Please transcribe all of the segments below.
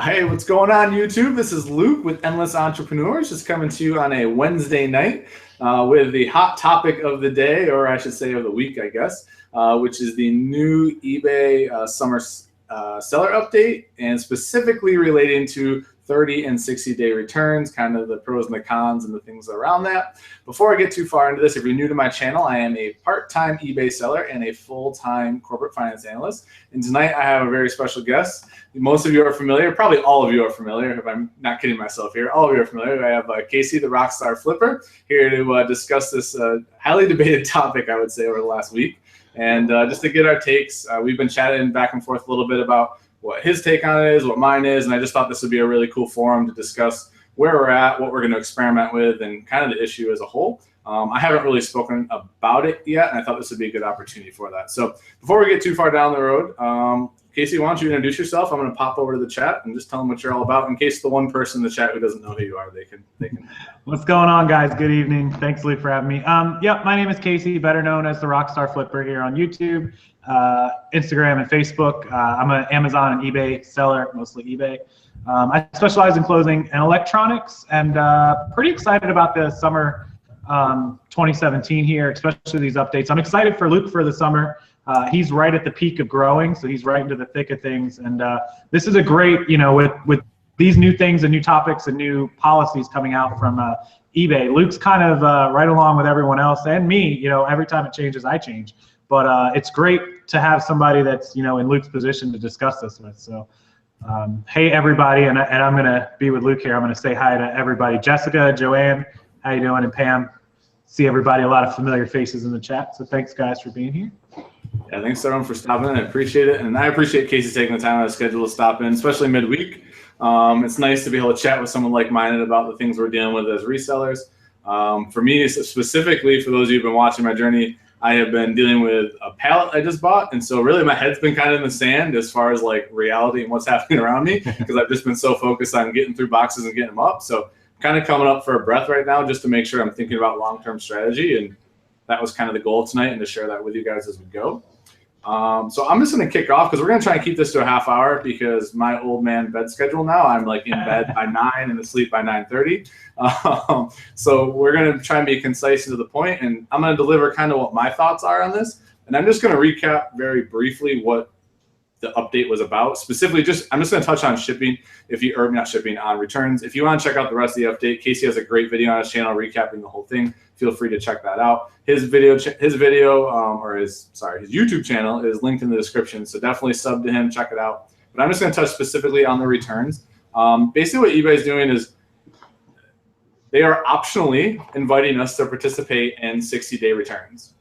Hey, what's going on, YouTube? This is Luke with Endless Entrepreneurs, just coming to you on a Wednesday night with the hot topic of the day, or I should say of the week, I guess, which is the new eBay summer seller update, and specifically relating to 30 and 60-day returns, kind of the pros and the cons and the things around that. Before I get too far into this, if you're new to my channel, I am a part-time eBay seller and a full-time corporate finance analyst. And tonight I have a very special guest. Most of you are familiar, probably all of you are familiar, if I'm not kidding myself here, all of you are familiar. I have Casey, the Rockstar Flipper, here to discuss this highly debated topic, I would say, over the last week. And just to get our takes, we've been chatting back and forth a little bit about what his take on it is, what mine is, and I just thought this would be a really cool forum to discuss where we're at, what we're going to experiment with, and kind of the issue as a whole. I haven't really spoken about it yet, and I thought this would be a good opportunity for that. So before we get too far down the road, Casey, why don't you introduce yourself? I'm going to pop over to the chat and just tell them what you're all about, in case the one person in the chat who doesn't know who you are, they can. What's going on, guys? Good evening. Thanks, Luke, for having me. Yep, my name is Casey, better known as the Rockstar Flipper here on YouTube, Instagram, and Facebook. I'm an Amazon and eBay seller, mostly eBay. I specialize in clothing and electronics, and pretty excited about the summer 2017 here, especially these updates. I'm excited for Luke for the summer. He's right at the peak of growing, so he's right into the thick of things. And this is a great, with these new things and new topics and new policies coming out from eBay. Luke's kind of right along with everyone else and me. Every time it changes, I change. But it's great to have somebody that's in Luke's position to discuss this with. So hey everybody, and I'm gonna be with Luke here. I'm gonna say hi to everybody. Jessica, Joanne, how you doing? And Pam. See everybody, a lot of familiar faces in the chat. So thanks guys for being here. Yeah, thanks everyone for stopping in. I appreciate it. And I appreciate Casey taking the time out of schedule to stop in, especially midweek. It's nice to be able to chat with someone like-minded about the things we're dealing with as resellers. For me, specifically, for those of you who've been watching my journey, I have been dealing with a pallet I just bought. And so really my head's been kind of in the sand as far as like reality and what's happening around me, because I've just been so focused on getting through boxes and getting them up. So kind of coming up for a breath right now just to make sure I'm thinking about long-term strategy, and that was kind of the goal tonight, and to share that with you guys as we go. So I'm just going to kick off because we're going to try and keep this to a half hour, because my old man bed schedule now, I'm like in bed by 9 and asleep by 9:30. So we're going to try and be concise and to the point, and I'm going to deliver kind of what my thoughts are on this. And I'm just going to recap very briefly what the update was about. Specifically, I'm just going to touch on shipping, on returns. If you want to check out the rest of the update, Casey has a great video on his channel recapping the whole thing. Feel free to check that out. His YouTube channel is linked in the description, so definitely sub to him, check it out. But I'm just going to touch specifically on the returns. Basically what eBay is doing is they are optionally inviting us to participate in 60-day returns,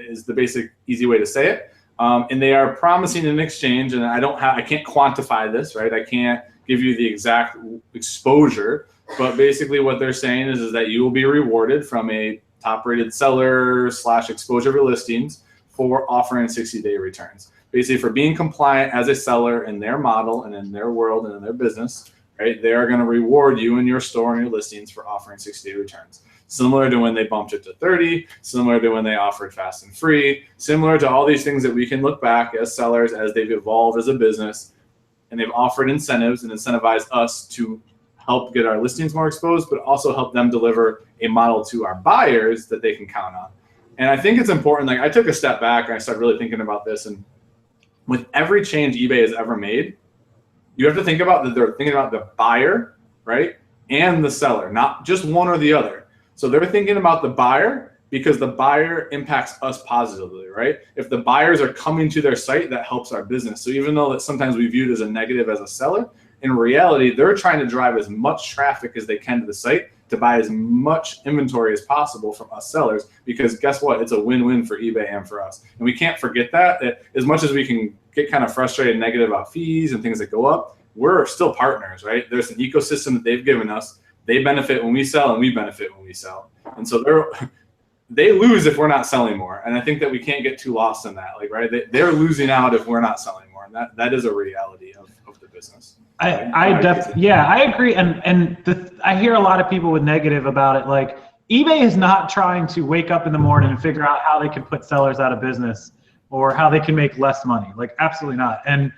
is the basic easy way to say it. And they are promising in exchange, and I can't quantify this, right? I can't give you the exact exposure, but basically what they're saying is that you will be rewarded from a top-rated seller / exposure of your listings for offering 60-day returns. Basically, for being compliant as a seller in their model and in their world and in their business, right? They are going to reward you and your store and your listings for offering 60-day returns. Similar to when they bumped it to 30, similar to when they offered fast and free, similar to all these things that we can look back as sellers as they've evolved as a business, and they've offered incentives and incentivized us to help get our listings more exposed, but also help them deliver a model to our buyers that they can count on. And I think it's important, like I took a step back and I started really thinking about this, and with every change eBay has ever made, you have to think about that they're thinking about the buyer, right? And the seller, not just one or the other. So they're thinking about the buyer because the buyer impacts us positively, right? If the buyers are coming to their site, that helps our business. So even though that sometimes we view it as a negative as a seller, in reality, they're trying to drive as much traffic as they can to the site to buy as much inventory as possible from us sellers, because guess what? It's a win-win for eBay and for us. And we can't forget that as much as we can get kind of frustrated and negative about fees and things that go up, we're still partners, right? There's an ecosystem that they've given us. They benefit when we sell, and we benefit when we sell. And so they lose if we're not selling more. And I think that we can't get too lost in that. Like, right? They're losing out if we're not selling more. And that is a reality of the business. I agree. And I hear a lot of people with negative about it. Like, eBay is not trying to wake up in the morning and figure out how they can put sellers out of business or how they can make less money. Like, absolutely not. And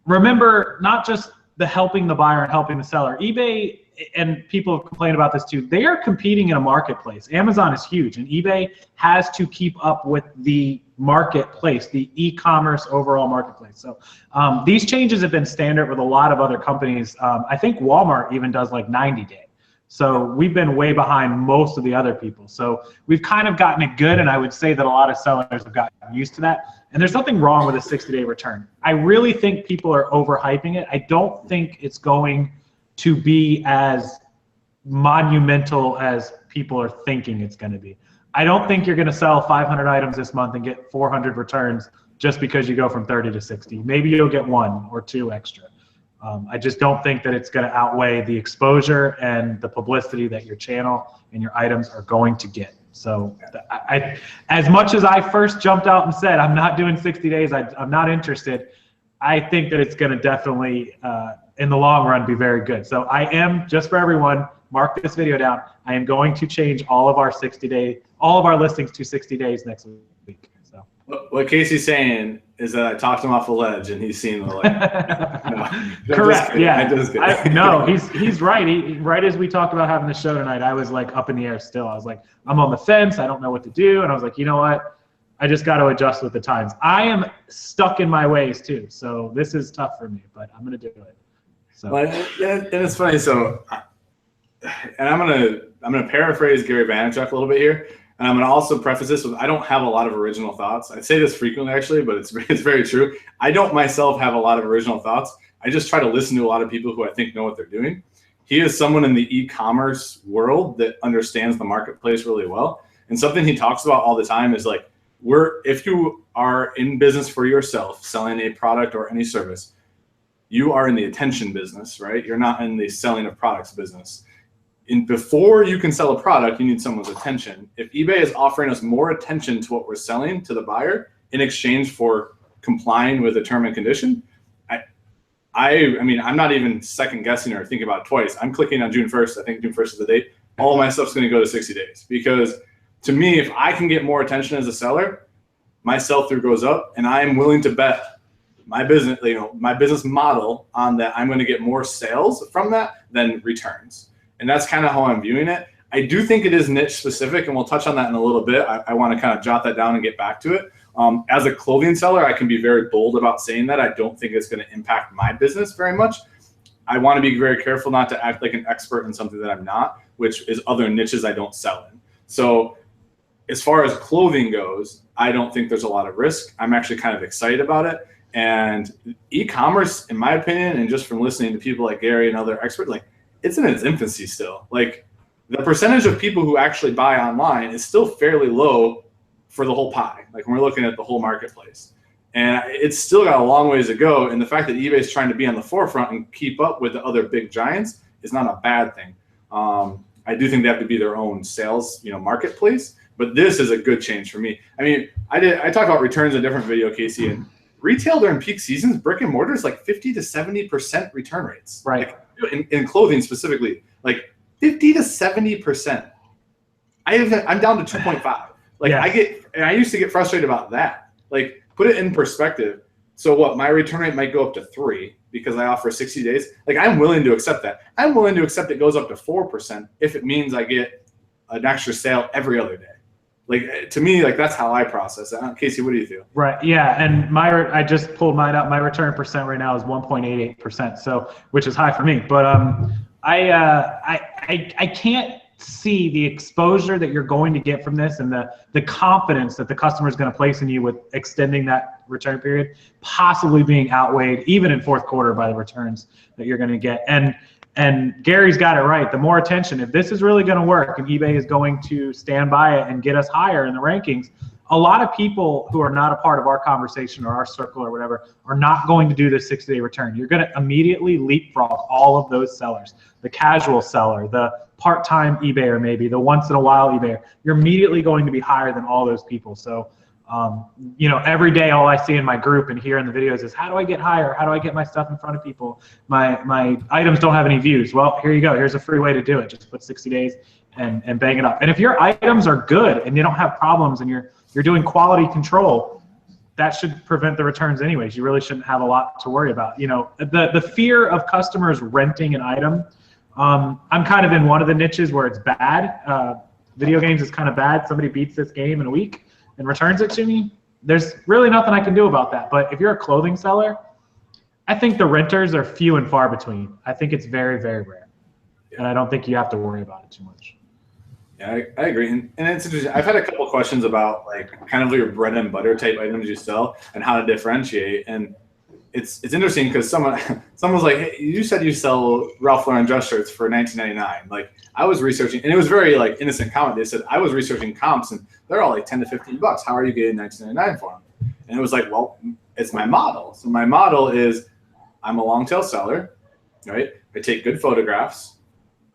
remember, not just the helping the buyer and helping the seller. eBay, and people have complained about this too, they are competing in a marketplace. Amazon is huge, and eBay has to keep up with the marketplace, the e-commerce overall marketplace. So these changes have been standard with a lot of other companies. I think Walmart even does like 90-day. So we've been way behind most of the other people. So we've kind of gotten it good, and I would say that a lot of sellers have gotten used to that. And there's nothing wrong with a 60-day return. I really think people are overhyping it. I don't think it's going to be as monumental as people are thinking it's going to be. I don't think you're going to sell 500 items this month and get 400 returns just because you go from 30 to 60. Maybe you'll get 1 or 2 extra. I just don't think that it's going to outweigh the exposure and the publicity that your channel and your items are going to get. So as much as I first jumped out and said, I'm not doing 60 days, I'm not interested, I think that it's going to definitely, in the long run, be very good. So I am, just for everyone, mark this video down, I am going to change all of our listings to 60 days next week. So what Casey's saying is that I talked him off a ledge and he's seen the light. No, correct. Yeah. No, he's right. Right as we talked about having the show tonight, I was like up in the air still. I was like, I'm on the fence. I don't know what to do. And I was like, you know what? I just got to adjust with the times. I am stuck in my ways too. So this is tough for me, but I'm going to do it. So. Well, and it's funny. So, and I'm gonna paraphrase Gary Vaynerchuk a little bit here, and I'm gonna also preface this with I don't have a lot of original thoughts. I say this frequently actually, but it's very true. I don't myself have a lot of original thoughts. I just try to listen to a lot of people who I think know what they're doing. He is someone in the e-commerce world that understands the marketplace really well, and something he talks about all the time is like, if you are in business for yourself, selling a product or any service, you are in the attention business, right? You're not in the selling of products business. And before you can sell a product, you need someone's attention. If eBay is offering us more attention to what we're selling to the buyer in exchange for complying with a term and condition, I mean, I'm not even second guessing or thinking about it twice. I'm clicking on June 1st. I think June 1st is the date. All of my stuff's going to go to 60 days because to me, if I can get more attention as a seller, my sell-through goes up, and I am willing to bet my business, my business model on that. I'm going to get more sales from that than returns. And that's kind of how I'm viewing it. I do think it is niche specific, and we'll touch on that in a little bit. I want to kind of jot that down and get back to it. As a clothing seller, I can be very bold about saying that. I don't think it's going to impact my business very much. I want to be very careful not to act like an expert in something that I'm not, which is other niches I don't sell in. So as far as clothing goes, I don't think there's a lot of risk. I'm actually kind of excited about it. And e-commerce, in my opinion, and just from listening to people like Gary and other experts, like it's in its infancy still. Like the percentage of people who actually buy online is still fairly low for the whole pie. Like when we're looking at the whole marketplace, and it's still got a long ways to go. And the fact that eBay is trying to be on the forefront and keep up with the other big giants is not a bad thing. I do think they have to be their own sales, marketplace. But this is a good change for me. I mean, I talked about returns in a different video, Casey, and retail during peak seasons, brick and mortar is like 50 to 70% return rates. Right. Like in clothing specifically, like 50 to 70%. I'm down to 2.5. Like yes. I used to get frustrated about that. Like put it in perspective. So what, my return rate might go up to 3 because I offer 60 days. Like I'm willing to accept that. I'm willing to accept it goes up to 4% if it means I get an extra sale every other day. Like to me, like that's how I process it. Casey, what do you feel? Right. Yeah. And I just pulled mine up. My return percent right now is 1.88%. So, which is high for me. But I can't see the exposure that you're going to get from this and the confidence that the customer is going to place in you with extending that return period possibly being outweighed even in fourth quarter by the returns that you're going to get. And Gary's got it right. The more attention, if this is really going to work and eBay is going to stand by it and get us higher in the rankings, a lot of people who are not a part of our conversation or our circle or whatever are not going to do this 60-day return. You're going to immediately leapfrog all of those sellers, the casual seller, the part-time eBayer maybe, the once-in-a-while eBayer. You're immediately going to be higher than all those people. So every day all I see in my group and here in the videos is how do I get higher? How do I get my stuff in front of people? My items don't have any views. Well, here you go. Here's a free way to do it. Just put 60 days and bang it up. And if your items are good and you don't have problems and you're doing quality control, that should prevent the returns anyways. You really shouldn't have a lot to worry about. You know, the fear of customers renting an item, I'm kind of in one of the niches where it's bad. Video games is kind of bad. Somebody beats this game in a week and returns it to me. There's really nothing I can do about that. But if you're a clothing seller, I think the renters are few and far between. I think it's very, very rare. Yeah. And I don't think you have to worry about it too much. Yeah, I agree. And it's interesting. I've had a couple questions about like kind of your bread and butter type items you sell and how to differentiate. And it's interesting because someone was like, hey, you said you sell Ralph Lauren dress shirts for $19.99. Like I was researching, and it was very like innocent comment. They said I was researching comps and they're all like 10 to 15 bucks. How are you getting $19.99 for them? And it was like, well, it's my model. So my model is I'm a long tail seller, right? I take good photographs.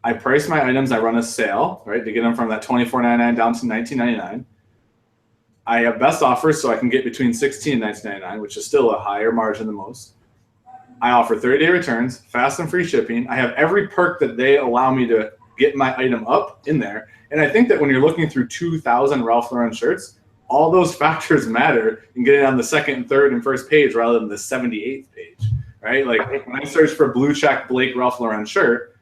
I price my items. I run a sale, right, to get them from that $24.99 down to $19.99. I have best offers, so I can get between $16 and $19.99, which is still a higher margin than most. I offer 30-day returns, fast and free shipping. I have every perk that they allow me to get my item up in there. And I think that when you're looking through 2,000 Ralph Lauren shirts, all those factors matter in getting on the second, third, and first page rather than the 78th page, right? Like when I search for blue check Blake Ralph Lauren shirt,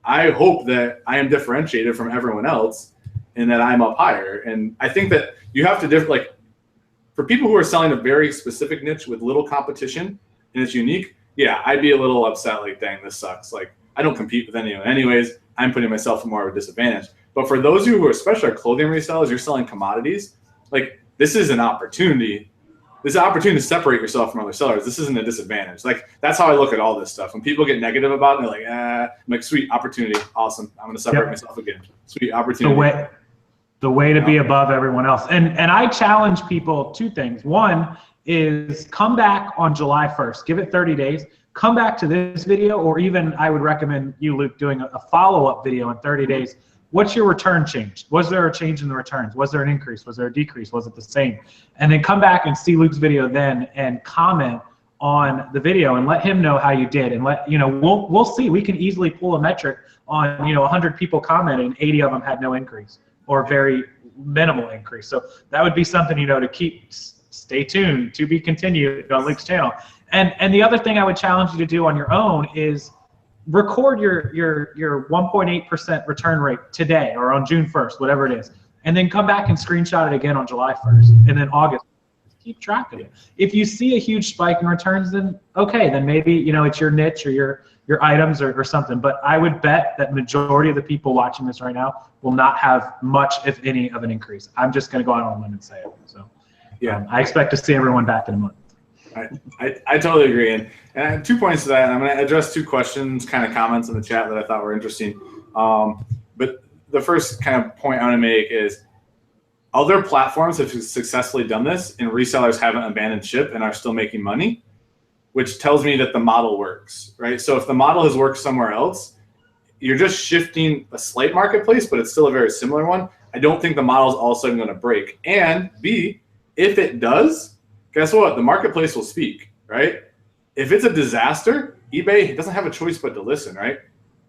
I hope that I am differentiated from everyone else and that I'm up higher. And I think that you have to like for people who are selling a very specific niche with little competition and it's unique, yeah, I'd be a little upset like, dang, this sucks. Like I don't compete with anyone anyways. I'm putting myself in more of a disadvantage. But for those of you who are especially clothing resellers, you're selling commodities, like this is an opportunity. This is an opportunity to separate yourself from other sellers. This isn't a disadvantage. Like that's how I look at all this stuff. When people get negative about it, they're like, I'm like, sweet opportunity, awesome. I'm gonna separate myself again. Sweet opportunity. The way to be above everyone else. And I challenge people two things. One is come back on July 1st. Give it 30 days. Come back to this video, or even I would recommend you, Luke, doing a follow-up video in 30 days. What's your return change? Was there a change in the returns? Was there an increase? Was there a decrease? Was it the same? And then come back and see Luke's video then and comment on the video and let him know how you did. And we'll see. We can easily pull a metric on 100 people commented and 80 of them had no increase or very minimal increase. So that would be something to keep. Stay tuned, to be continued on Luke's channel. And the other thing I would challenge you to do on your own is record your 1.8% return rate today or on June 1st, whatever it is, and then come back and screenshot it again on July 1st and then August. Keep track of it. If you see a huge spike in returns, then okay, then maybe it's your niche or your items or something. But I would bet that majority of the people watching this right now will not have much, if any, of an increase. I'm just going to go out on a limb and say it. So yeah, I expect to see everyone back in a month. I totally agree. And I have 2 points to that. And I'm going to address 2 questions, kind of comments in the chat that I thought were interesting. But the first kind of point I want to make is other platforms have successfully done this and resellers haven't abandoned ship and are still making money, which tells me that the model works, right? So if the model has worked somewhere else, you're just shifting a slight marketplace, but it's still a very similar one. I don't think the model is all of a sudden going to break. And B, if it does, guess what? The marketplace will speak, right? If it's a disaster, eBay doesn't have a choice but to listen, right?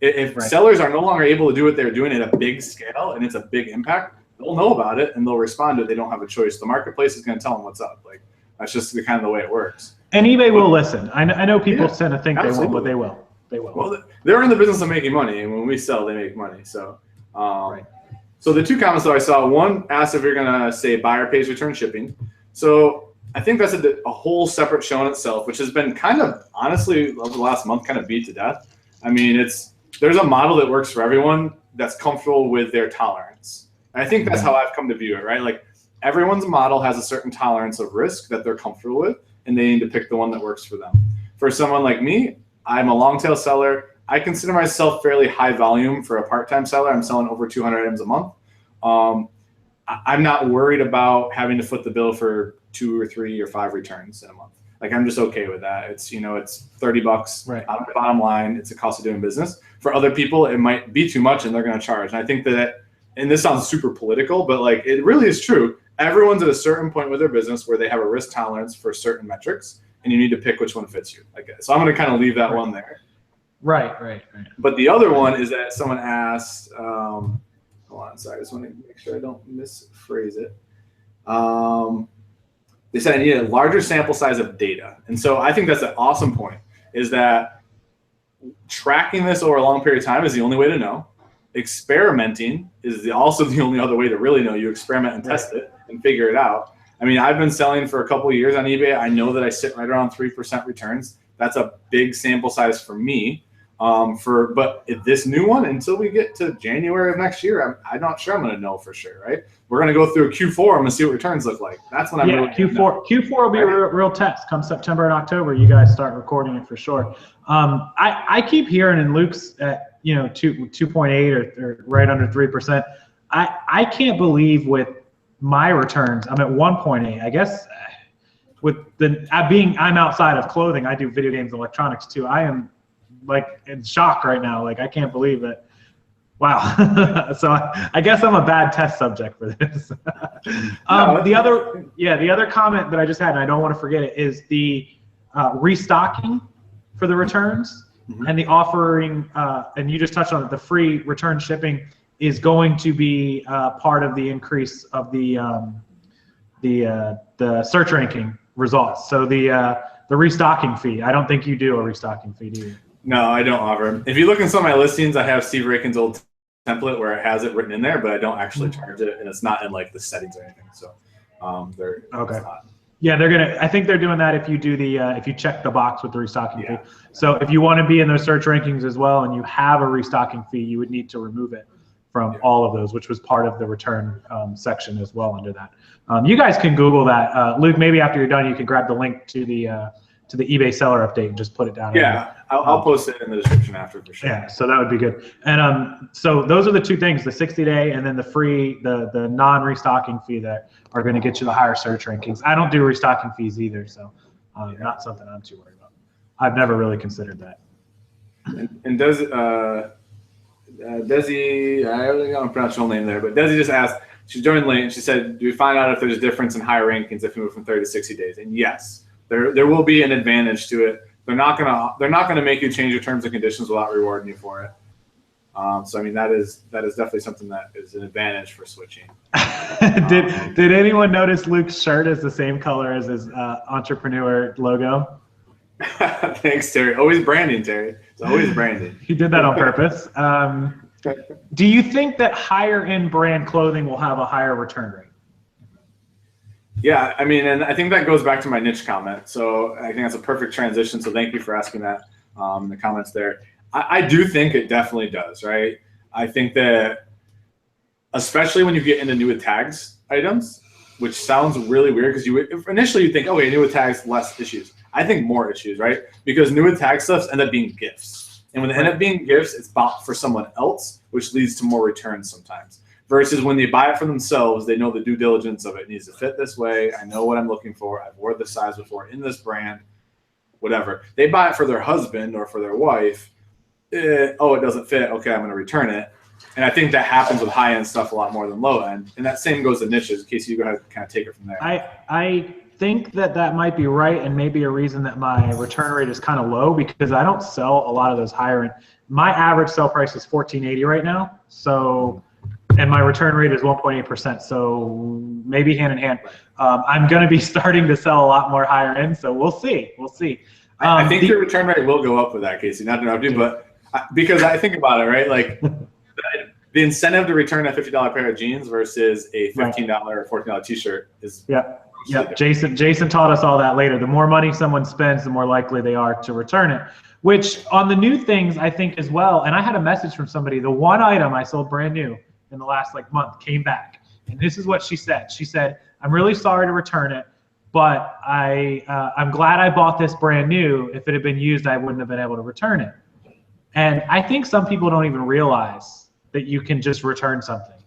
If sellers are no longer able to do what they're doing at a big scale and it's a big impact, they'll know about it and they'll respond to it. They don't have a choice. The marketplace is going to tell them what's up. Like that's just the kind of the way it works. And eBay will listen. I know people tend to think absolutely. They won't, but they will. They will. Well, they're in the business of making money, and when we sell, they make money. So, So the 2 comments that I saw, one asked if you're going to say buyer pays return shipping. So I think that's a whole separate show in itself, which has been kind of, honestly, over the last month, kind of beat to death. I mean, there's a model that works for everyone that's comfortable with their tolerance. And I think that's how I've come to view it, right? Like everyone's model has a certain tolerance of risk that they're comfortable with, and they need to pick the one that works for them. For someone like me, I'm a long tail seller. I consider myself fairly high volume for a part-time seller. I'm selling over 200 items a month. I'm not worried about having to foot the bill for 2 or 3 or 5 returns in a month. Like I'm just okay with that. It's it's $30 out of the bottom line. It's a cost of doing business. For other people, it might be too much and they're going to charge. And I think that, and this sounds super political, but like it really is true. Everyone's at a certain point with their business where they have a risk tolerance for certain metrics, and you need to pick which one fits you. Like so, I'm going to kind of leave that one there. Right. But the other one is that someone asked. Hold on, sorry. I just want to make sure I don't misphrase it. They said I need a larger sample size of data. And so I think that's an awesome point, is that tracking this over a long period of time is the only way to know. Experimenting is also the only other way to really know. You experiment and test it and figure it out. I mean, I've been selling for a couple of years on eBay. I know that I sit right around 3% returns. That's a big sample size for me. But if this new one, until we get to January of next year, I'm not sure I'm going to know for sure, right? We're going to go through Q4. I'm going to see what returns look like. That's when I'm really Q4 will be a real test. Come September and October, you guys start recording it for sure. I keep hearing, and Luke's at 2.8 or right under 3%. I can't believe with my returns, I'm at 1.8. I guess with I'm outside of clothing. I do video games and electronics too. I am like in shock right now. Like, I can't believe it. Wow. So I guess I'm a bad test subject for this. The other comment that I just had, and I don't want to forget it, is the restocking for the returns and the offering, and you just touched on it, the free return shipping is going to be part of the increase of the search ranking results. So the restocking fee, I don't think you do a restocking fee, do you? No, I don't offer. If you look in some of my listings, I have Steve Rakin's old template where it has it written in there, but I don't actually charge it, and it's not in like the settings or anything. So they're okay. Yeah, I think they're doing that if you do if you check the box with the restocking fee. So if you want to be in those search rankings as well, and you have a restocking fee, you would need to remove it from all of those, which was part of the return section as well under that. You guys can Google that. Luke, maybe after you're done, you can grab the link to the eBay seller update and just put it down. Yeah, I'll post it in the description after for sure. Yeah, so that would be good. And so those are the two things, the 60-day and then the free, the non-restocking fee that are going to get you the higher search rankings. I don't do restocking fees either, so not something I'm too worried about. I've never really considered that. And Desi, I don't know how to pronounce your whole name there, but Desi just asked, she joined late and she said, do we find out if there's a difference in higher rankings if we move from 30 to 60 days? And yes. There will be an advantage to it. They're not gonna make you change your terms and conditions without rewarding you for it. So I mean that is definitely something that is an advantage for switching. Did anyone notice Luke's shirt is the same color as his entrepreneur logo? Thanks, Terry. Always branding, Terry. It's always branding. He did that on purpose. Do you think that higher end brand clothing will have a higher return rate? Yeah, I mean, and I think that goes back to my niche comment. So I think that's a perfect transition. So thank you for asking that in the comments there. I do think it definitely does, right? I think that especially when you get into new with tags items, which sounds really weird because initially you think, okay, new with tags, less issues. I think more issues, right? Because new with tag stuffs end up being gifts. And when they end up being gifts, it's bought for someone else, which leads to more returns sometimes. Versus when they buy it for themselves, they know the due diligence of it needs to fit this way. I know what I'm looking for. I've worn this size before in this brand, whatever. They buy it for their husband or for their wife. It doesn't fit. Okay, I'm going to return it. And I think that happens with high-end stuff a lot more than low-end. And that same goes to niches. Casey, you go ahead and kind of take it from there. I think that might be right, and maybe a reason that my return rate is kind of low because I don't sell a lot of those higher-end. My average sell price is $14.80 right now. So... and my return rate is 1.8%, so maybe hand in hand. I'm going to be starting to sell a lot more higher end, so we'll see. We'll see. I think your return rate will go up with that, Casey. Not to interrupt you, but because I think about it, right? Like the incentive to return a $50 pair of jeans versus a $15 or $14 T-shirt is Jason taught us all that later. The more money someone spends, the more likely they are to return it. Which on the new things, I think as well. And I had a message from somebody. The one item I sold brand new in the last month came back, and this is what she said. She said, "I'm really sorry to return it, but I'm glad I bought this brand new. If it had been used, I wouldn't have been able to return it." And I think some people don't even realize that you can just return something,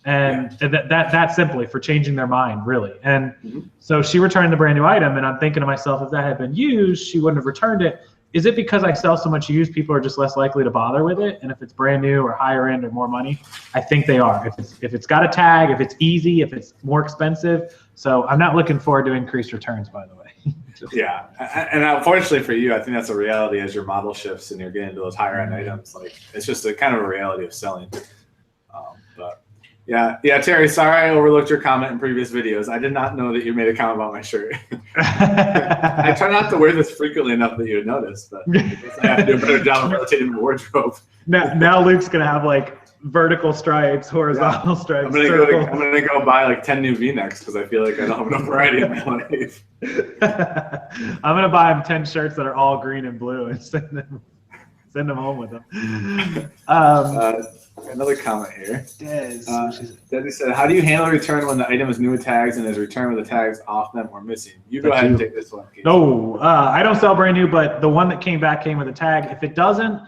and that simply for changing their mind, really. And so she returned the brand new item, and I'm thinking to myself, if that had been used, she wouldn't have returned it. Is it because I sell so much used, people are just less likely to bother with it? And if it's brand new or higher end or more money, I think they are. If it's got a tag, if it's easy, if it's more expensive. So I'm not looking forward to increased returns, by the way. Yeah, and unfortunately for you, I think that's a reality as your model shifts and you're getting into those higher end items. Like it's just a kind of a reality of selling. But Yeah, Terry, sorry I overlooked your comment in previous videos. I did not know that you made a comment about my shirt. I try not to wear this frequently enough that you would notice, but I guess I have to do a better job of rotating the wardrobe. Now Luke's going to have like vertical stripes, horizontal stripes. I'm gonna go buy like 10 new V-necks because I feel like I don't have enough variety in my life. I'm gonna buy him 10 shirts that are all green and blue and send them home with them. Another comment here. Desi said, "How do you handle return when the item is new with tags and is returned with the tags off them or missing?" You go ahead and take this one. Casey. No, I don't sell brand new, but the one that came back came with a tag. If it doesn't,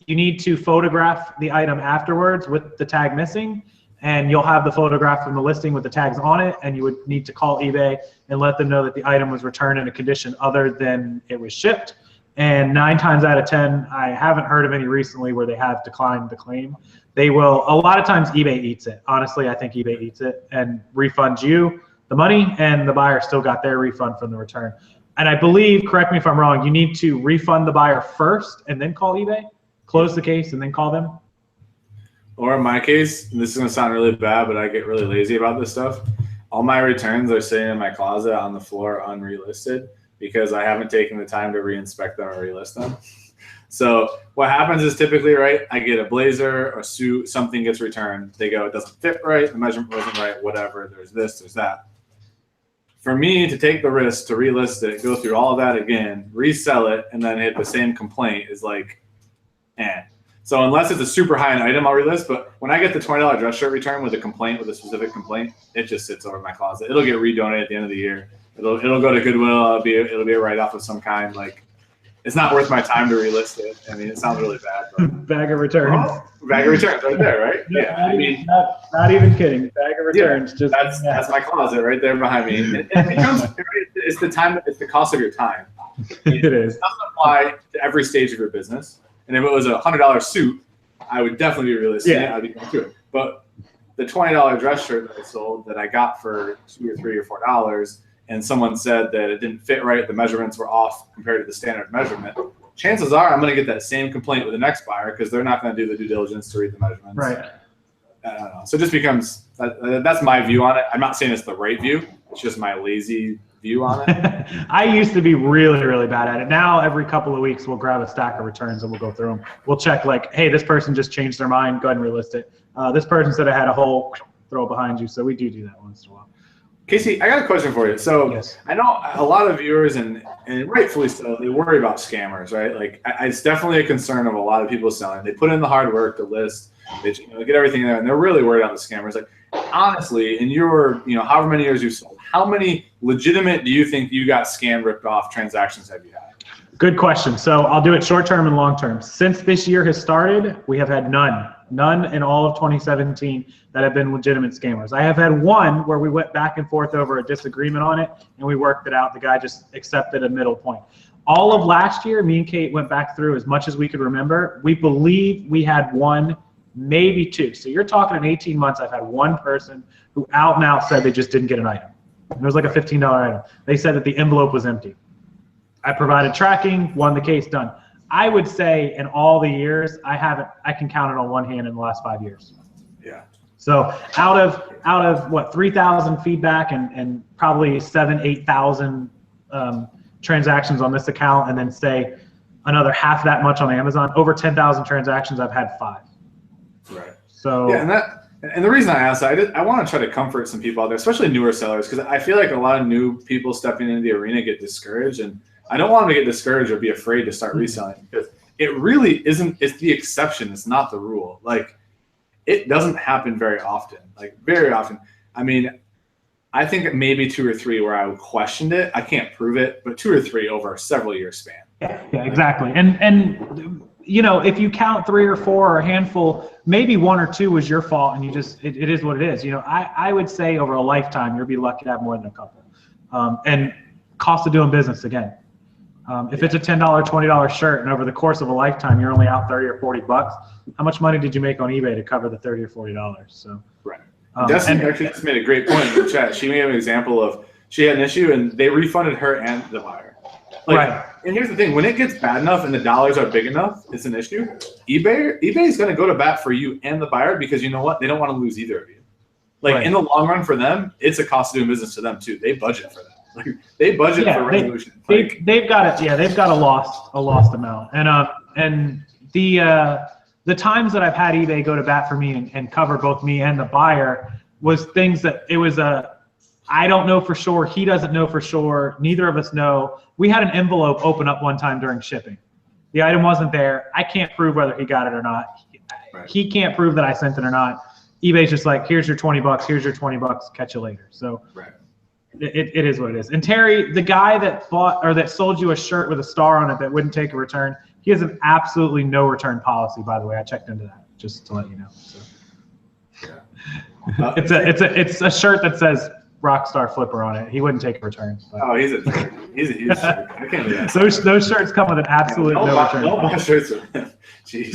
you need to photograph the item afterwards with the tag missing, and you'll have the photograph from the listing with the tags on it, and you would need to call eBay and let them know that the item was returned in a condition other than it was shipped. And 9 times out of 10, I haven't heard of any recently where they have declined the claim. They will, a lot of times eBay eats it. Honestly, I think eBay eats it and refunds you the money, and the buyer still got their refund from the return. And I believe, correct me if I'm wrong, you need to refund the buyer first and then call eBay? Close the case and then call them? Or in my case, and this is going to sound really bad, but I get really lazy about this stuff. All my returns are sitting in my closet on the floor unrelisted because I haven't taken the time to reinspect them or relist them. So what happens is typically, right, I get a blazer or suit, something gets returned. They go, it doesn't fit right, the measurement wasn't right, whatever, there's this, there's that. For me to take the risk to relist it, go through all of that again, resell it, and then hit the same complaint is like, So unless it's a super high-end item, I'll relist. But when I get the $20 dress shirt return with a complaint, with a specific complaint, it just sits over my closet. It'll get redonated at the end of the year. It'll go to Goodwill. It'll be a write-off of some kind. Like, it's not worth my time to relist it. I mean, it sounds really bad. But Bag of returns. Bag of returns right there, right? Yeah. I mean, not even kidding. Bag of returns. Yeah, that's my closet right there behind me. It becomes, it's the cost of your time. It is. It doesn't apply to every stage of your business. And if it was a $100 suit, I would definitely be realistic. Yeah. I'd be going through it. But the $20 dress shirt that I sold that I got for $2 or $3 or $4, and someone said that it didn't fit right, the measurements were off compared to the standard measurement, chances are I'm going to get that same complaint with the next buyer because they're not going to do the due diligence to read the measurements. Right. I don't know. So it just becomes, that's my view on it. I'm not saying it's the right view. It's just my lazy view on it. I used to be really, really bad at it. Now every couple of weeks we'll grab a stack of returns and we'll go through them. We'll check like, hey, this person just changed their mind. Go ahead and relist it. This person said I had a hole. Throw it behind you. So we do that once in a while. Casey, I got a question for you. So yes. I know a lot of viewers, and rightfully so, they worry about scammers, right? Like it's definitely a concern of a lot of people selling. They put in the hard work to list, they get everything there, and they're really worried about the scammers. Like honestly, in your however many years you've sold, how many legitimate do you think you got scammed, ripped off transactions have you had? Good question. So I'll do it short term and long term. Since this year has started, we have had none in all of 2017 that have been legitimate scammers. I have had one where we went back and forth over a disagreement on it and we worked it out. The guy just accepted a middle point. All of last year, me and Kate went back through as much as we could remember. We believe we had one, maybe two. So you're talking in 18 months, I've had one person who out and out said they just didn't get an item. It was like a $15 item. They said that the envelope was empty. I provided tracking, won the case, done. I would say in all the years, I can count it on one hand in the last 5 years. Yeah. So out of what, 3,000 feedback and probably 8,000 transactions on this account, and then say another half that much on Amazon, over 10,000 transactions, I've had 5. Right. So yeah, and the reason I asked that, I want to try to comfort some people out there, especially newer sellers, because I feel like a lot of new people stepping into the arena get discouraged, and I don't want them to get discouraged or be afraid to start reselling, because it really isn't. It's the exception. It's not the rule. Like, it doesn't happen very often. Like, very often. I mean, I think maybe 2 or 3 where I questioned it. I can't prove it, but 2 or 3 over a several year span. Yeah, exactly. And if you count 3 or 4 or a handful, maybe 1 or 2 was your fault, and you just it is what it is. I would say over a lifetime you'll be lucky to have more than a couple. And cost of doing business again. If it's a $10, $20 shirt, and over the course of a lifetime you're only out $30 or $40, how much money did you make on eBay to cover the $30 or $40? So right. Destiny actually just made a great point in the chat. She made an example of she had an issue and they refunded her and the buyer. Like, right. And here's the thing: when it gets bad enough and the dollars are big enough, it's an issue. eBay is going to go to bat for you and the buyer because you know what? They don't want to lose either of you. Like in the long run for them, it's a cost of doing business to them too. They budget for that. Like they budget for resolution. They've got it. Yeah, they've got a lost amount. And the times that I've had eBay go to bat for me and cover both me and the buyer was things that it was I don't know for sure. He doesn't know for sure. Neither of us know. We had an envelope open up one time during shipping. The item wasn't there. I can't prove whether he got it or not. He can't prove that I sent it or not. eBay's just like, here's your $20. Here's your $20. Catch you later. So it is what it is. And Terry, the guy that bought or that sold you a shirt with a star on it that wouldn't take a return, he has an absolutely no return policy. By the way, I checked into that just to let you know. So. It's a shirt that says Rockstar Flipper on it. He wouldn't take a return. But. Oh, he's a huge I can't believe that. Those shirts come with an absolute no return. Don't buy shirts with him. Jeez.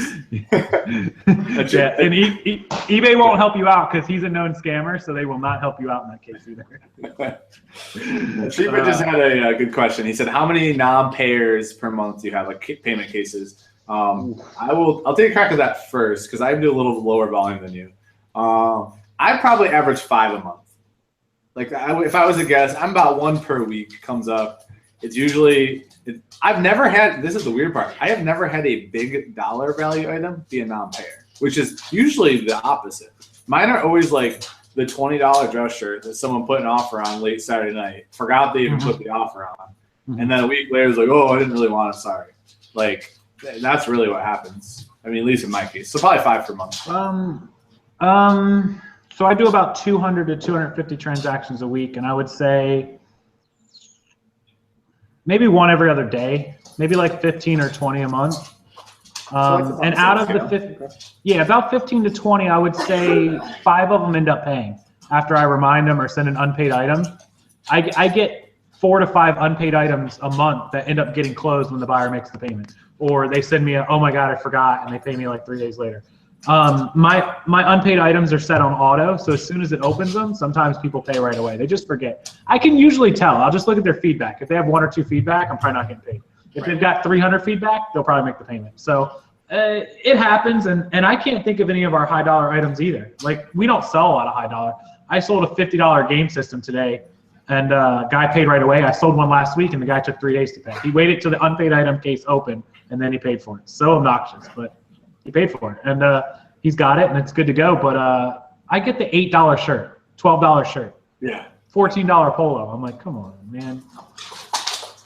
Yeah, and eBay won't help you out because he's a known scammer, so they will not help you out in that case either. Cheaper just had a good question. He said, "How many non-payers per month do you have, like payment cases?" I'll take a crack at that first because I do a little lower volume than you. I probably average 5 a month. Like if I was to guess, I'm about 1 per week comes up. It's usually I've never had. This is the weird part. I have never had a big dollar value item be a non-payer, which is usually the opposite. Mine are always like the $20 dress shirt that someone put an offer on late Saturday night, forgot they even put the offer on, and then a week later it's like, oh, I didn't really want it. Sorry. Like that's really what happens. I mean, at least in my case. So probably 5 per month. So I do about 200 to 250 transactions a week, and I would say maybe 1 every other day, maybe like 15 or 20 a month. And out of the about 15 to 20, I would say 5 of them end up paying after I remind them or send an unpaid item. I get 4 to 5 unpaid items a month that end up getting closed when the buyer makes the payment, or they send me oh my God, I forgot, and they pay me like 3 days later. My unpaid items are set on auto, so as soon as it opens them, sometimes people pay right away. They just forget. I can usually tell. I'll just look at their feedback. If they have 1 or 2 feedback, I'm probably not getting paid. If they've got 300 feedback, they'll probably make the payment. So it happens, and I can't think of any of our high dollar items either. Like we don't sell a lot of high dollar. I sold a $50 game system today, and guy paid right away. I sold one last week, and the guy took 3 days to pay. He waited till the unpaid item case opened, and then he paid for it. So obnoxious, but he paid for it, and he's got it, and it's good to go. But I get the $8 shirt, $12 shirt, $14 polo. I'm like, come on, man.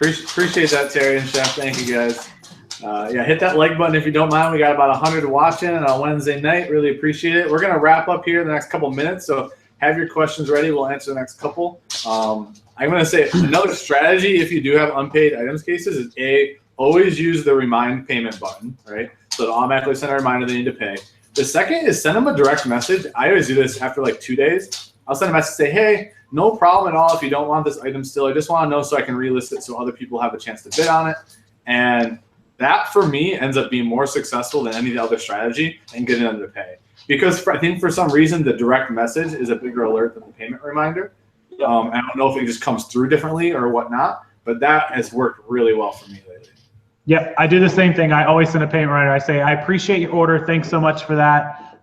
Appreciate that, Terry and Chef. Thank you, guys. Hit that like button if you don't mind. We got about 100 watching on a Wednesday night. Really appreciate it. We're gonna wrap up here in the next couple minutes, so have your questions ready. We'll answer the next couple. I'm gonna say another strategy if you do have unpaid items cases is always use the remind payment button, right? So it'll automatically send a reminder they need to pay. The second is send them a direct message. I always do this after like 2 days. I'll send a message say, hey, no problem at all if you don't want this item still. I just want to know so I can relist it so other people have a chance to bid on it. And that for me ends up being more successful than any other strategy and getting them to pay. Because I think for some reason the direct message is a bigger alert than the payment reminder. I don't know if it just comes through differently or whatnot, but that has worked really well for me lately. Yep, I do the same thing. I always send a payment reminder. I say, I appreciate your order. Thanks so much for that.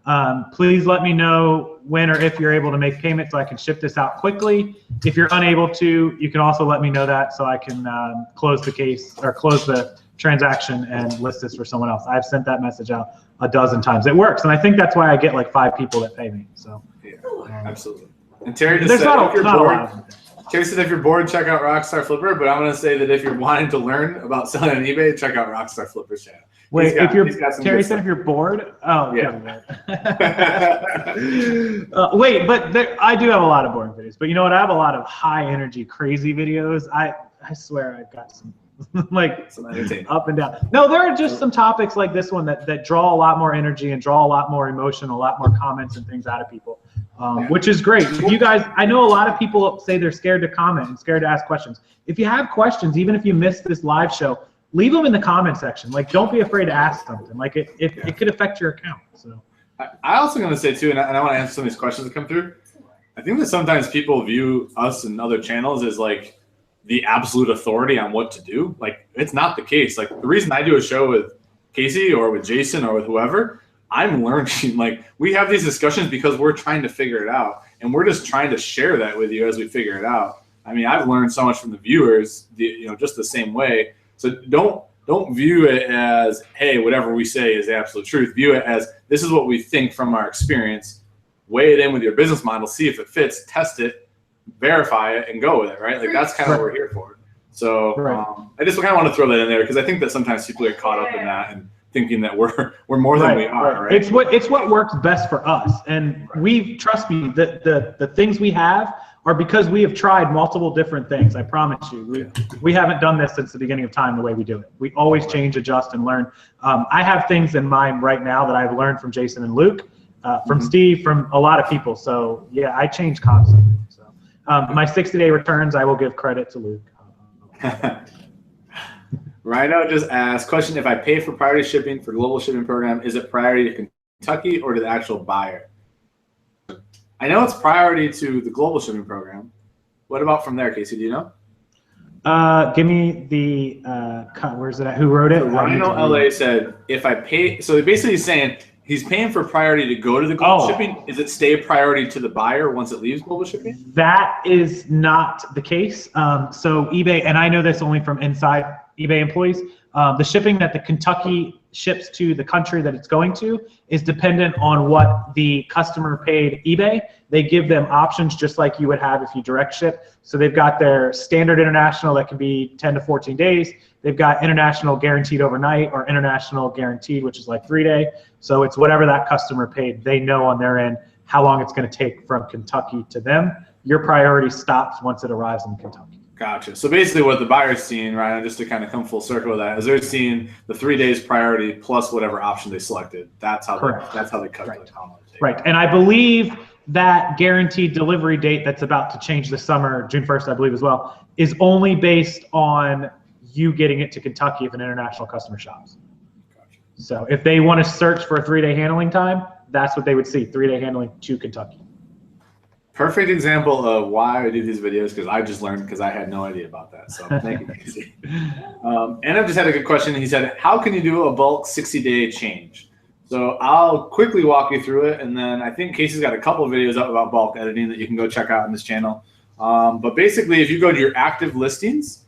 Please let me know when or if you're able to make payment so I can ship this out quickly. If you're unable to, you can also let me know that so I can close the case or close the transaction and list this for someone else. I've sent that message out a dozen times. It works, and I think that's why I get like 5 people that pay me. So absolutely. And Terry just said, if you're bored, Terry said if you're bored, check out Rockstar Flipper. But I'm going to say that if you're wanting to learn about selling on eBay, check out Rockstar Flipper's channel. Wait, Terry said if you're bored? Oh, yeah. Wait, but I do have a lot of boring videos. But you know what? I have a lot of high energy, crazy videos. I swear I've got some like some up and down. No, there are just some topics like this one that draw a lot more energy and draw a lot more emotion, a lot more comments and things out of people, which is great. You guys, I know a lot of people say they're scared to comment and scared to ask questions. If you have questions, even if you missed this live show, leave them in the comment section. Like, don't be afraid to ask something. Like, it could affect your account. So, I also going to say too, and I want to answer some of these questions that come through. I think that sometimes people view us and other channels as like the absolute authority on what to do. Like, it's not the case. Like, the reason I do a show with Casey or with Jason or with whoever, I'm learning. Like, we have these discussions because we're trying to figure it out, and we're just trying to share that with you as we figure it out. I mean, I've learned so much from the viewers, just the same way. So don't view it as, hey, whatever we say is the absolute truth. View it as, this is what we think from our experience. Weigh it in with your business model, see if it fits, test it, verify it, and go with it, right? Like, that's kind of what we're here for. So I just kind of want to throw that in there because I think that sometimes people get caught up in that and thinking that we're more than we are, right? It's what works best for us. And trust me, the things we have are because we have tried multiple different things. I promise you. We haven't done this since the beginning of time the way we do it. We always change, adjust, and learn. I have things in mind right now that I've learned from Jason and Luke, from Steve, from a lot of people. So yeah, I change constantly. So my 60-day returns, I will give credit to Luke. Rhino just asked, question, if I pay for priority shipping for global shipping program, is it priority to Kentucky or to the actual buyer? I know it's priority to the global shipping program. What about from there, Casey? Do you know? Give me the, where's it at? Who wrote it? So Rhino LA said, if I pay, so basically he's saying he's paying for priority to go to the global shipping. Is it stay priority to the buyer once it leaves global shipping? That is not the case. So eBay, and I know this only from inside eBay employees, the shipping that the Kentucky ships to the country that it's going to is dependent on what the customer paid eBay. They give them options just like you would have if you direct ship. So they've got their standard international that can be 10 to 14 days. They've got international guaranteed overnight or international guaranteed, which is like 3 day. So it's whatever that customer paid. They know on their end how long it's going to take from Kentucky to them. Your priority stops once it arrives in Kentucky. Gotcha. So basically what the buyer's seeing, right, just to kind of come full circle with that, is they're seeing the 3 days priority plus whatever option they selected. That's how they calculate how long it takes. Right. And I believe that guaranteed delivery date that's about to change this summer, June 1st, I believe as well, is only based on you getting it to Kentucky if an international customer shops. Gotcha. So if they want to search for a 3 day handling time, that's what they would see, 3 day handling to Kentucky. Perfect example of why I do these videos, because I just learned because I had no idea about that. So thank you, Casey. And I've just had a good question. He said, how can you do a bulk 60-day change? So I'll quickly walk you through it. And then I think Casey's got a couple of videos up about bulk editing that you can go check out on this channel. But basically, if you go to your active listings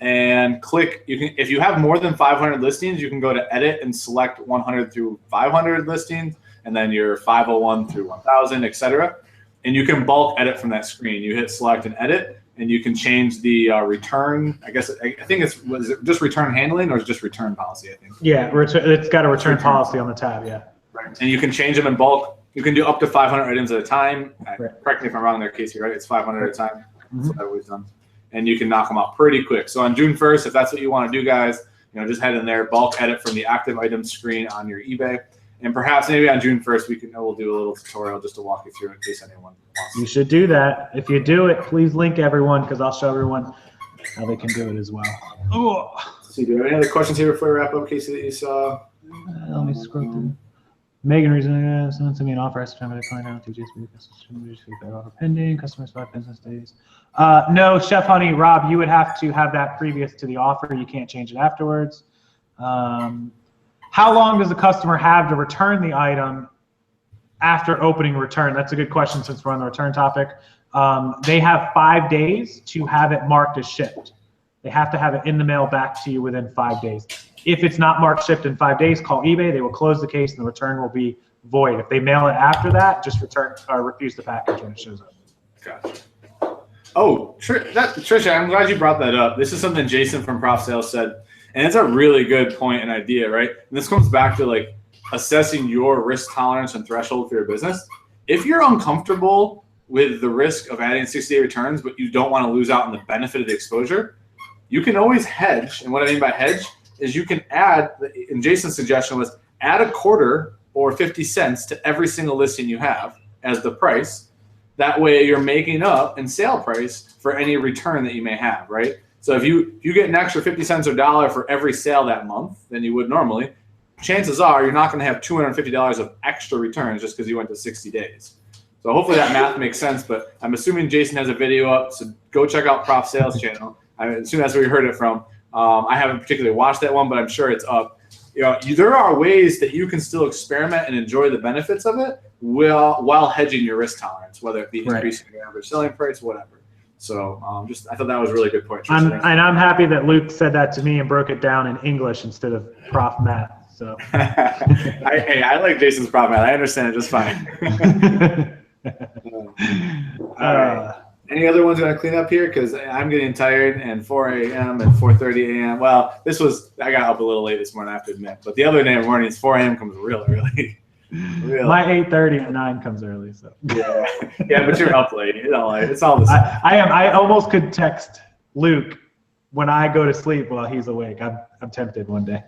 and click, if you have more than 500 listings, you can go to edit and select 100 through 500 listings, and then your 501 through 1000, etc. And you can bulk edit from that screen. You hit select and edit, and you can change the return. I think was it just return handling or is it just return policy, I think? Yeah, it's got a return policy on the tab, yeah. Right. And you can change them in bulk. You can do up to 500 items at a time. Correct me if I'm wrong there, Casey, right? It's 500 at a time. That's what I've always done. And you can knock them out pretty quick. So on June 1st, if that's what you want to do, guys, just head in there, bulk edit from the active items screen on your eBay. And perhaps maybe on June 1st, we'll do a little tutorial just to walk you through in case anyone wants. You should do that. If you do it, please link everyone because I'll show everyone how they can do it as well. Oh. Let's see, do you have any other questions here before we wrap up, Casey, that you saw? Let me scroll through. Megan reason someone sent me an offer. I to decline now. Offer pending. Customers 5 business days. No, Chef Honey, Rob, you would have to have that previous to the offer. You can't change it afterwards. How long does the customer have to return the item after opening return? That's a good question since we're on the return topic. They have 5 days to have it marked as shipped. They have to have it in the mail back to you within 5 days. If it's not marked shipped in 5 days, call eBay. They will close the case and the return will be void. If they mail it after that, just return or refuse the package when it shows up. Gotcha. Oh, Trisha, I'm glad you brought that up. This is something Jason from Prof Sales said. And it's a really good point and idea, right? And this comes back to like assessing your risk tolerance and threshold for your business. If you're uncomfortable with the risk of adding 60-day returns, but you don't want to lose out on the benefit of the exposure, you can always hedge. And what I mean by hedge is you can add, and Jason's suggestion was add a quarter or 50 cents to every single listing you have as the price. That way you're making up in sale price for any return that you may have, right? So if you get an extra 50 cents or $1 for every sale that month than you would normally, chances are you're not going to have $250 of extra returns just because you went to 60 days. So hopefully that math makes sense, but I'm assuming Jason has a video up, so go check out Prof Sales channel. I assume that's where you heard it from. I haven't particularly watched that one, but I'm sure it's up. There are ways that you can still experiment and enjoy the benefits of it while hedging your risk tolerance, whether it be increasing your average selling price, whatever. So I thought that was a really good point. And I'm happy that Luke said that to me and broke it down in English instead of Prof Math. So I like Jason's Prof Math. I understand it just fine. All right. Any other ones going to clean up here? Because I'm getting tired, and 4 a.m. and 4:30 a.m. Well, I got up a little late this morning, I have to admit. But the other day mornings, 4 a.m. comes real early. My 8:30 and 9 comes early. So yeah, but you're up late. It's all the same. I am. I almost could text Luke when I go to sleep while he's awake. I'm tempted one day.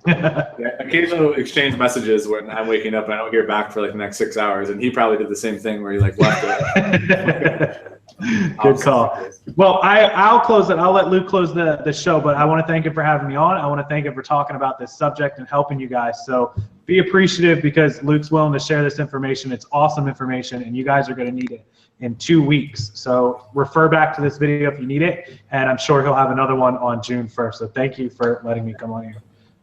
Occasionally we'll exchange messages when I'm waking up and I don't hear back for like the next 6 hours, and he probably did the same thing where he left it. Good call. Well, I'll close it. I'll let Luke close the show, but I want to thank him for having me on. I want to thank him for talking about this subject and helping you guys. So be appreciative because Luke's willing to share this information. It's awesome information, and you guys are going to need it in 2 weeks. So refer back to this video if you need it, and I'm sure he'll have another one on June 1st. So thank you for letting me come on here.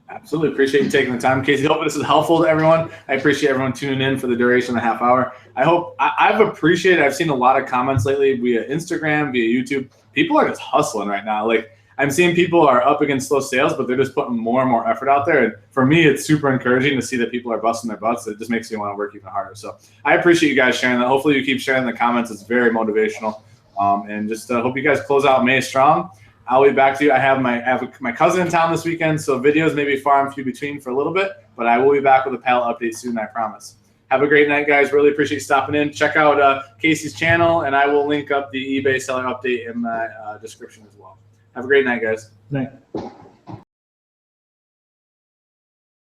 Absolutely. Appreciate you taking the time. Casey, hope this is helpful to everyone. I appreciate everyone tuning in for the duration of a half hour. I've seen a lot of comments lately via Instagram, via YouTube. People are just hustling right now. Like I'm seeing people are up against slow sales, but they're just putting more and more effort out there. And for me, it's super encouraging to see that people are busting their butts. It just makes me want to work even harder. So I appreciate you guys sharing that. Hopefully you keep sharing the comments. It's very motivational. And just hope you guys close out May strong. I'll be back to you. I have my cousin in town this weekend, so videos may be far and few between for a little bit, but I will be back with a pallet update soon, I promise. Have a great night, guys. Really appreciate you stopping in. Check out Casey's channel, and I will link up the eBay seller update in the description as well. Have a great night, guys. Night.